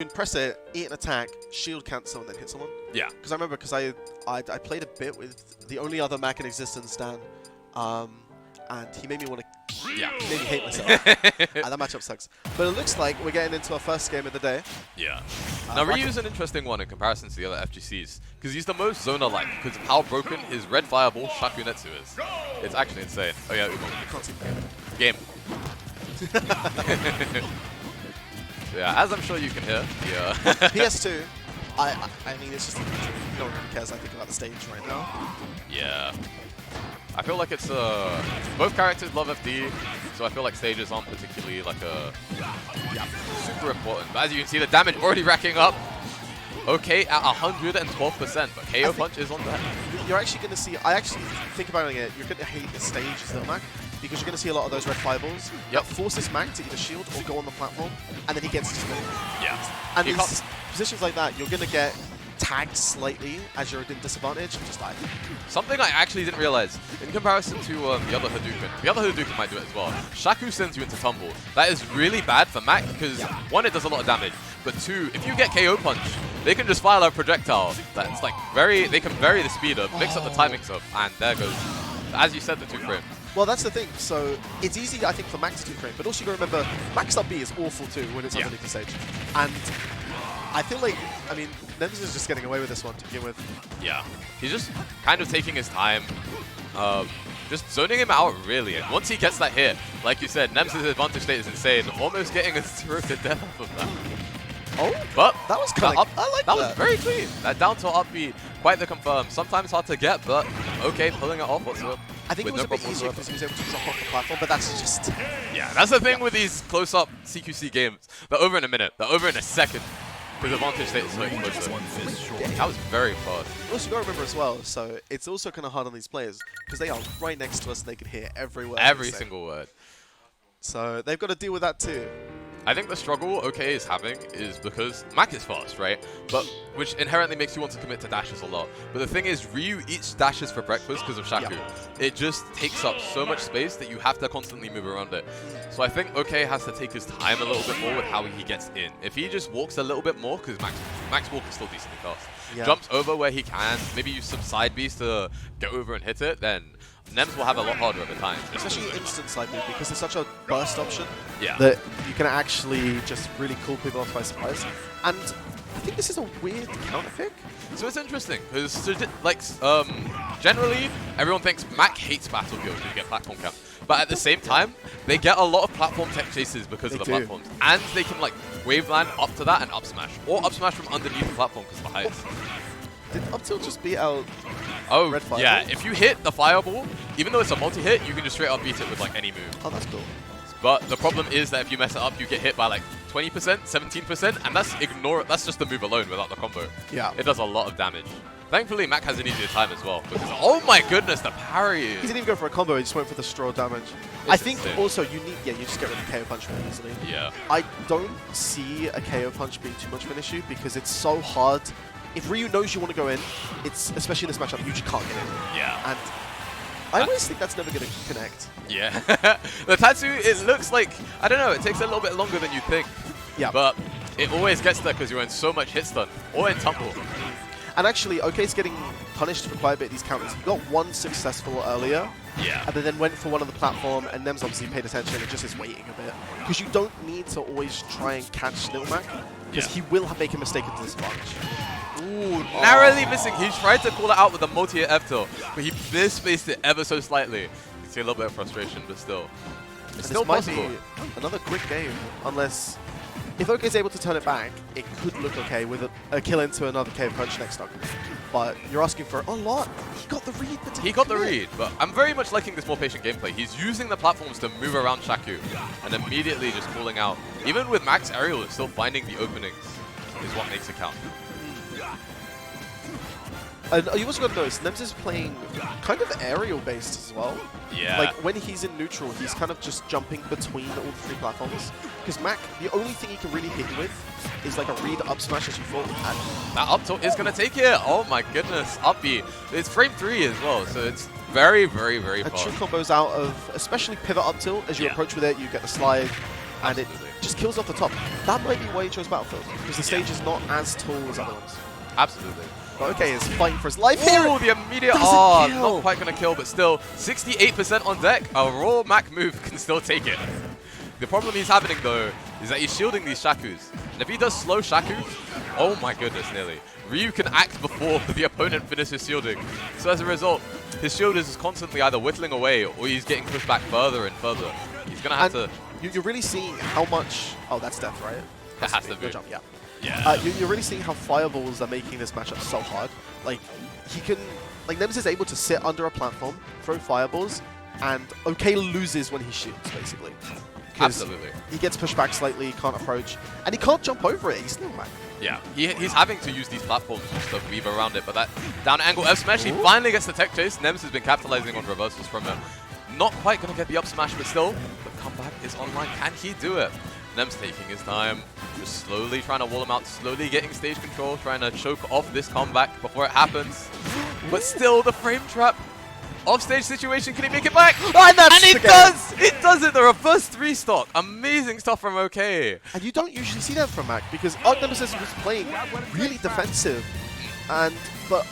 You can press it, eat an attack, shield cancel, and then hit someone. Yeah. Because I remember, I played a bit with the only other Mac in existence, Dan, and he made me want to, he made me hate myself. And that matchup sucks. But it looks like we're getting into our first game of the day. Yeah. Now Ryu's an interesting one in comparison to the other FGCs, because he's the most zoner-like, because of how broken his red fireball Shaku Netsu is. It's actually insane. Oh yeah, Umo. I can't see the Game. Yeah, as I'm sure you can hear. Yeah. PS2, I mean, it's just, no one really cares, I think, about the stage right now. Yeah. I feel like it's, both characters love FD, so I feel like stages aren't particularly, like, super important. But as you can see, the damage already racking up. Okay, at 112%, but KO Punch is on that. You're actually going to see, I actually think about it, you're going to hate the stage still, Mac, because you're going to see a lot of those red fireballs. Yep. Forces Mac to either shield or go on the platform, and then he gets to spin. Yeah. And in positions like that, you're going to get tagged slightly as you're in disadvantage and just die. Something I actually didn't realize, in comparison to the other Hadouken might do it as well. Shaku sends you into tumble. That is really bad for Mac because one, it does a lot of damage, but two, if you get KO Punch, they can just fire a projectile that's like they can vary the speed up, mix up the timings up, and there goes, as you said, the 2-frame. Well, that's the thing. So it's easy, I think, for Mac to 2-frame, but also you got to remember, Max up B is awful too when it's underneath the stage. And I feel like, I mean, Nemesis is just getting away with this one to begin with. Yeah. He's just kind of taking his time, just zoning him out, really. And once he gets that hit, like you said, Nemesis' advantage state is insane, almost getting a 0 to death off of that. Oh, but that was kind of, I like that. That was very clean. That down to up B, quite the confirm. Sometimes hard to get, but okay, pulling it off also. I think it was a bit easier because he was able to drop off the platform, but that's just... Yeah, that's the thing with these close-up CQC games. They're over in a minute. They're over in a second. Because advantage state is so explosive. That was very fast. Also, you got to remember as well, so it's also kind of hard on these players because they are right next to us and they can hear every word. Every single word. So they've got to deal with that too. I think the struggle OK is having is because Mac is fast, right? But which inherently makes you want to commit to dashes a lot. But the thing is, Ryu eats dashes for breakfast because of Shaku. It just takes up so much space that you have to constantly move around it. So I think OK has to take his time a little bit more with how he gets in. If he just walks a little bit more, because Max walk is still decently fast, jumps over where he can, maybe use some side Bs to get over and hit it, then Nems will have a lot harder over time. Especially instant side move, because it's such a burst option that you can actually just really cool people off by surprise. And I think this is a weird counter pick. So it's interesting, because like, generally, everyone thinks Mac hates Battle Guild to get platform camp. But at the same time, they get a lot of platform tech chases because of the platforms. And they can like wave land up to that and up smash. Or up smash from underneath the platform because of the height. Did up tilt just beat out red fireball? Yeah, if you hit the fireball, even though it's a multi-hit, you can just straight up beat it with like any move. Oh, that's cool. But the problem is that if you mess it up, you get hit by like 20%, 17%, and that's just the move alone without the combo. Yeah. It does a lot of damage. Thankfully, Mac has an easier time as well. Because, oh my goodness, the parry! He didn't even go for a combo, he just went for the straw damage. I think also you need, you just get rid of KO Punch very easily. Yeah. I don't see a KO Punch being too much of an issue because it's so hard. If Ryu knows you want to go in, it's especially in this matchup, you just can't get in. Yeah. And I always think that's never going to connect. Yeah. The Tatsu, it looks like, I don't know, it takes a little bit longer than you think. Yeah. But it always gets there because you're in so much hit stun or in tumble. And actually, OK's getting punished for quite a bit these counters. He got one successful earlier. Yeah. And then went for one on the platform, and Nems obviously paid attention and just is waiting a bit. Because you don't need to always try and catch Little Mac, because he will make a mistake into disadvantage. Ooh, narrowly missing. He tried to call it out with a multi-hit F-tilt, but he misspaced it ever so slightly. You can see a little bit of frustration, but still. It's still possible. Another quick game, unless... If OK is able to turn it back, it could look okay with a kill into another KO Punch next stock. But you're asking for a lot. He got the read. He got the read, but I'm very much liking this more patient gameplay. He's using the platforms to move around Shaku and immediately just calling out. Even with Max Aerial, is still finding the openings is what makes it count. And you also got to notice, Nems is playing kind of aerial-based as well. Yeah. Like, when he's in neutral, he's kind of just jumping between all the three platforms. Because Mac, the only thing he can really hit you with is like a read up smash as you fall. And that up tilt is going to take it. Oh my goodness. Up B. It's frame 3 as well, so it's very, very, very fast. True combos out of, especially pivot up tilt. As you approach with it, you get the slide. And it just kills off the top. That might be why he chose Battlefield, because the stage is not as tall as other ones. Absolutely. But okay, he's fighting for his life here. Oh, the immediate, Doesn't kill. not quite going to kill, but still, 68% on deck. A raw Mac move can still take it. The problem he's having, though, is that he's shielding these Shakus. And if he does slow Shaku, oh my goodness, nearly. Ryu can act before the opponent finishes shielding. So as a result, his shield is constantly either whittling away or he's getting pushed back further and further. He's going to have to... You're really seeing how much... Oh, that's death, right? That has to be. Good jump, yeah. Yeah. You're really seeing how fireballs are making this matchup so hard. Like, he can... Like, Nemesis is able to sit under a platform, throw fireballs, and OK loses when he shoots, basically. Absolutely. He gets pushed back slightly, can't approach, and he can't jump over it. He's still back. Yeah, he's having to use these platforms just to weave around it, but that down angle F smash, he finally gets the tech chase. Nemesis has been capitalizing on reversals from it. Not quite going to get the up smash, but still, the comeback is online. Can he do it? Nem's taking his time, just slowly trying to wall him out, slowly getting stage control, trying to choke off this comeback before it happens. But still, the frame trap. Offstage situation, can he make it back? And it does! It does it! The reverse 3 stock. Amazing stuff from OK. And you don't usually see that from Mac, because Nemesis was playing really defensive. But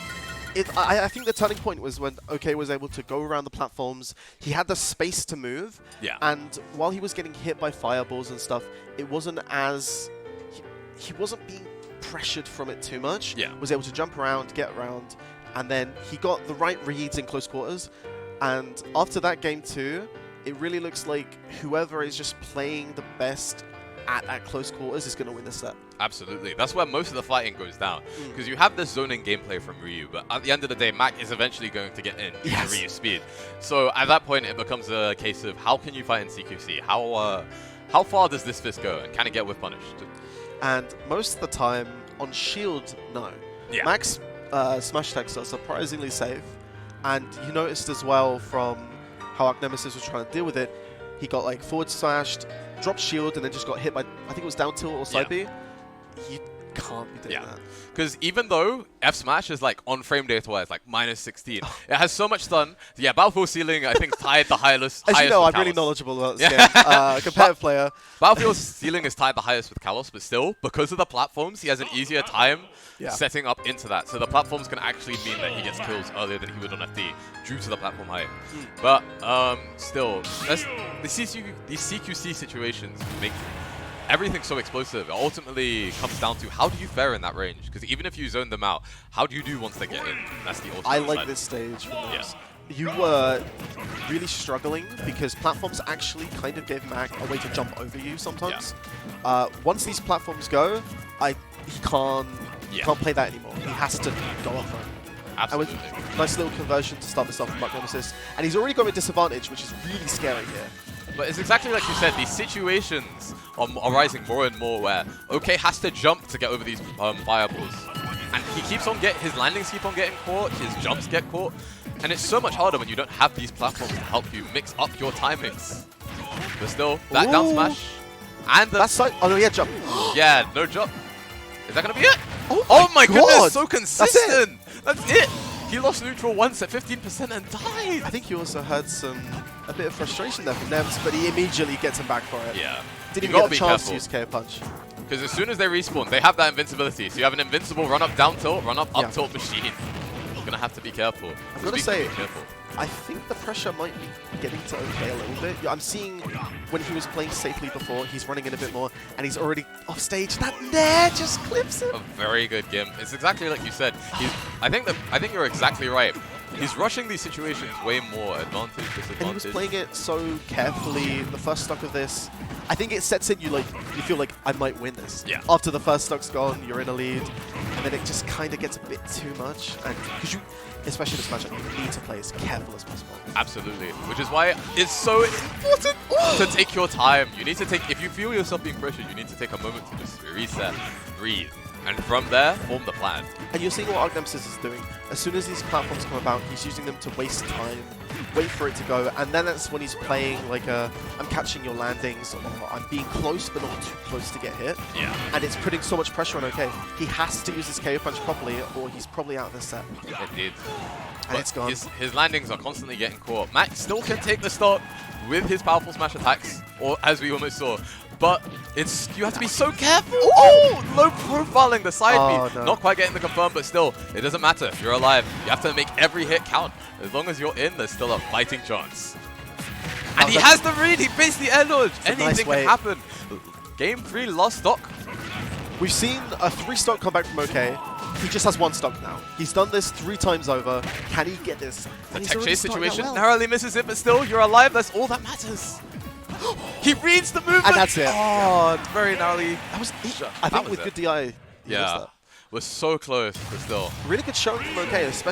I think the turning point was when OK was able to go around the platforms. He had the space to move. Yeah. And while he was getting hit by fireballs and stuff, it wasn't as... He wasn't being pressured from it too much. Yeah. Was able to jump around, get around. And then he got the right reads in close quarters. And after that game too, it really looks like whoever is just playing the best at close quarters is going to win the set. Absolutely. That's where most of the fighting goes down. Because you have this zoning gameplay from Ryu, but at the end of the day, Mac is eventually going to get in due to Ryu's speed. So at that point, it becomes a case of how can you fight in CQC? How far does this fist go? And can it get whiff punished? And most of the time, on shield, no. Yeah. Mac's smash attacks are surprisingly safe, and you noticed as well from how Nemesis was trying to deal with it, he got like forward smashed, dropped shield, and then just got hit by, I think it was down tilt or side B. You can't be doing that. Because even though F smash is like on frame data wise, like -16, it has so much stun. Yeah, Battlefield ceiling I think tied the highest. As you know, I'm really knowledgeable about this game. Competitive player. Battlefield ceiling is tied the highest with Kalos, but still, because of the platforms, he has an easier time setting up into that. So the platforms can actually mean that he gets kills earlier than he would on FD due to the platform height. But still, these CQC situations make everything so explosive. It ultimately comes down to how do you fare in that range? Because even if you zone them out, how do you do once they get in? That's the ultimate I like side. this stage. You were really struggling because platforms actually kind of gave Mac a way to jump over you sometimes. Once these platforms go, he can't play that anymore. He has to go up front. Absolutely. And with nice little conversion to start this off from Nemesis. And he's already got a disadvantage, which is really scary here. But it's exactly like you said, these situations are arising more and more where OK has to jump to get over these fireballs. And he keeps on his landings keep on getting caught, his jumps get caught. And it's so much harder when you don't have these platforms to help you mix up your timings. But still, that down smash and the... That side... Oh, no, jump. Yeah, no jump. Is that going to be it? Oh my goodness, so consistent. That's it. He lost neutral once at 15% and died. I think he also had a bit of frustration there from Nems, but he immediately gets him back for it. Yeah. Didn't even get a chance to use KO Punch. Because as soon as they respawn, they have that invincibility. So you have an invincible run-up, down-tilt, run-up, up-tilt machine. You're going to have to be careful. I'm going to say, I think the pressure might be getting to OK a little bit. I'm seeing when he was playing safely before, he's running in a bit more, and he's already off stage. That nair just clips him. A very good game. It's exactly like you said. I think you're exactly right. He's rushing these situations way more advantage, disadvantage. And he was playing it so carefully. The first stock of this, I think it sets in you feel like I might win this. Yeah. After the first stock's gone, you're in a lead, and then it just kind of gets a bit too much. And because especially this matchup, you need to play as careful as possible. Absolutely, which is why it's so important to take your time. You need to if you feel yourself being pressured, you need to take a moment to just reset, breathe, and from there, form the plan. And you're seeing what Nemesis is doing. As soon as these platforms come about, he's using them to waste time, wait for it to go, and then that's when he's playing like I'm catching your landings, or I'm being close but not too close to get hit. Yeah. And it's putting so much pressure on OK. He has to use his KO Punch properly, or he's probably out of this set. Indeed. And but it's gone. His landings are constantly getting caught. Mac still can take the stock with his powerful smash attacks, or as we almost saw, but you have to be so careful. Oh, low profiling the side B. No. Not quite getting the confirm, but still, it doesn't matter. If you're alive, you have to make every hit count. As long as you're in, there's still a fighting chance. And he has the read. He basically air dodge. Anything can happen. Game 3 lost stock. We've seen a 3-stock comeback from OK. He just has 1 stock now. He's done this 3 times over. Can he get this? The tech chase situation narrowly misses it, but still, you're alive. That's all that matters. He reads the movement. And that's it. Oh, very narrowly. That was I think with good DI, yeah, was so close, but still. Really good showing from OK, especially.